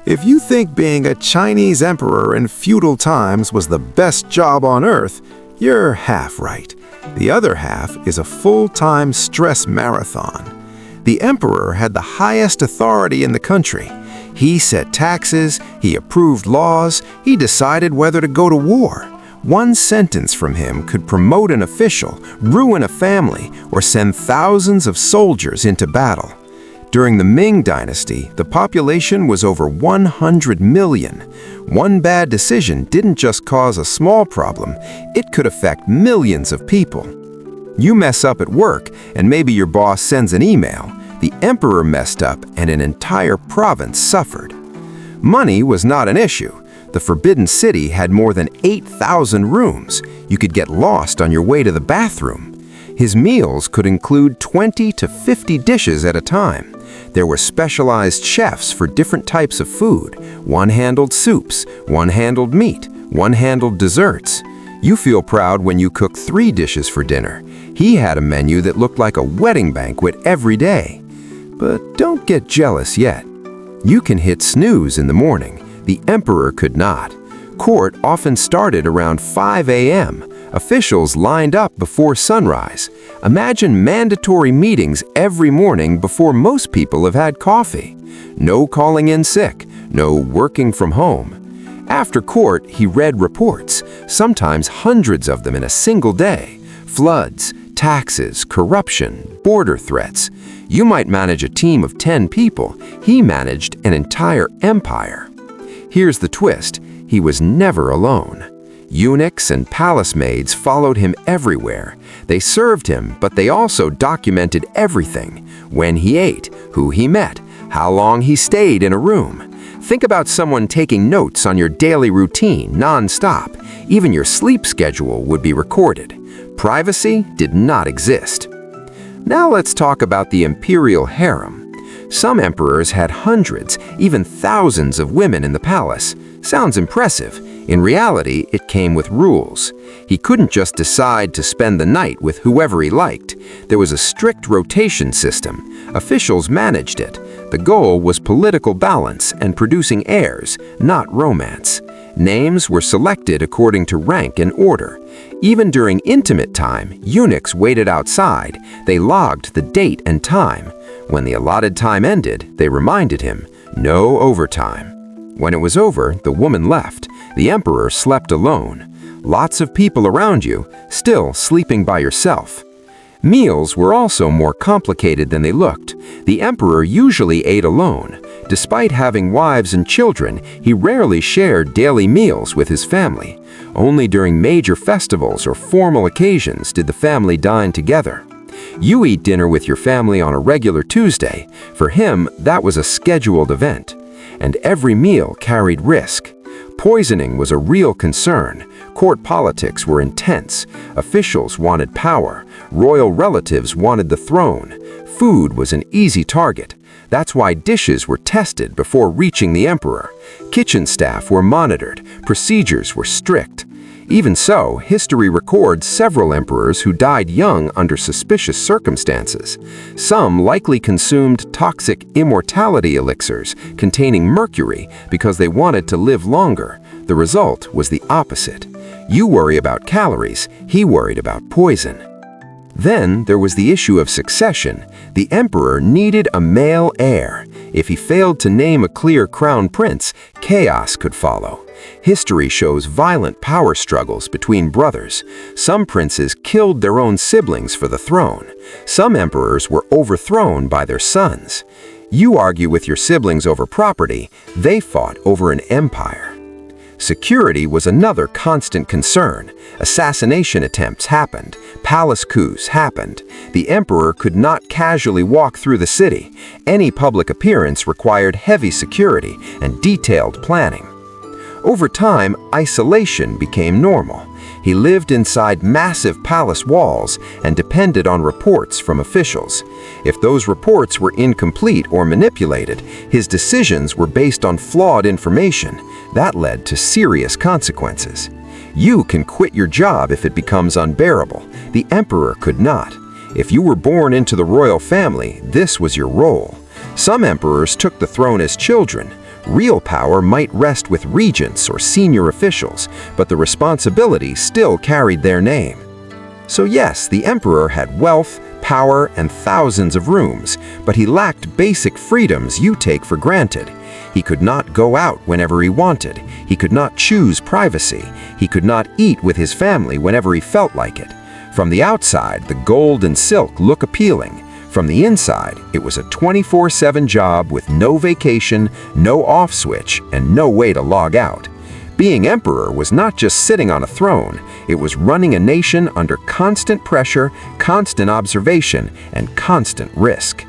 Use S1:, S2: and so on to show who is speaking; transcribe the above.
S1: If you think being a Chinese emperor in feudal times was the best job on earth, you're half right. The other half is a full-time stress marathon. The emperor had the highest authority in the country. He set taxes, he approved laws, he decided whether to go to war. One sentence from him could promote an official, ruin a family, or send thousands of soldiers into battle. During the Ming Dynasty, the population was over 100 million. One bad decision didn't just cause a small problem, it could affect millions of people. You mess up at work, and maybe your boss sends an email. The emperor messed up, and an entire province suffered. Money was not an issue. The Forbidden City had more than 8,000 rooms. You could get lost on your way to the bathroom. His meals could include 20 to 50 dishes at a time. There were specialized chefs for different types of food. One handled soups, one handled meat, one handled desserts. You feel proud when you cook 3 dishes for dinner. He had a menu that looked like a wedding banquet every day. But don't get jealous yet. You can hit snooze in the morning. The emperor could not. Court often started around 5 a.m. Officials lined up before sunrise. Imagine mandatory meetings every morning before most people have had coffee. No calling in sick, no working from home. After court, he read reports, sometimes hundreds of them in a single day. Floods, taxes, corruption, border threats. You might manage a team of 10 people. He managed an entire empire. Here's the twist, he was never alone. Eunuchs and palace maids followed him everywhere. They served him, but they also documented everything. When he ate, who he met, how long he stayed in a room. Think about someone taking notes on your daily routine non-stop. Even your sleep schedule would be recorded. Privacy did not exist. Now let's talk about the imperial harem. Some emperors had hundreds, even thousands of women in the palace. Sounds impressive. In reality, it came with rules. He couldn't just decide to spend the night with whoever he liked. There was a strict rotation system. Officials managed it. The goal was political balance and producing heirs, not romance. Names were selected according to rank and order. Even during intimate time, eunuchs waited outside. They logged the date and time. When the allotted time ended, they reminded him, no overtime. When it was over, the woman left. The emperor slept alone. Lots of people around you, still sleeping by yourself. Meals were also more complicated than they looked. The emperor usually ate alone. Despite having wives and children, he rarely shared daily meals with his family. Only during major festivals or formal occasions did the family dine together. You eat dinner with your family on a regular Tuesday. For him, that was a scheduled event. And every meal carried risk. Poisoning was a real concern. Court politics were intense. Officials wanted power. Royal relatives wanted the throne. Food was an easy target. That's why dishes were tested before reaching the emperor. Kitchen staff were monitored. Procedures were strict. Even so, history records several emperors who died young under suspicious circumstances. Some likely consumed toxic immortality elixirs containing mercury because they wanted to live longer. The result was the opposite. You worry about calories, he worried about poison. Then there was the issue of succession. The emperor needed a male heir. If he failed to name a clear crown prince, chaos could follow. History shows violent power struggles between brothers. Some princes killed their own siblings for the throne. Some emperors were overthrown by their sons. You argue with your siblings over property, they fought over an empire. Security was another constant concern. Assassination attempts happened. Palace coups happened. The emperor could not casually walk through the city. Any public appearance required heavy security and detailed planning. Over time, isolation became normal. He lived inside massive palace walls and depended on reports from officials. If those reports were incomplete or manipulated, his decisions were based on flawed information. That led to serious consequences. You can quit your job if it becomes unbearable. The emperor could not. If you were born into the royal family, this was your role. Some emperors took the throne as children.
S2: Real power might rest with regents or senior officials, but the responsibility still carried their name. So yes, the emperor had wealth, power, and thousands of rooms, but he lacked basic freedoms you take for granted. He could not go out whenever he wanted. He could not choose privacy. He could not eat with his family whenever he felt like it. From the outside, the gold and silk look appealing. From the inside, it was a 24/7 job with no vacation, no off switch, and no way to log out. Being emperor was not just sitting on a throne, it was running a nation under constant pressure, constant observation, and constant risk.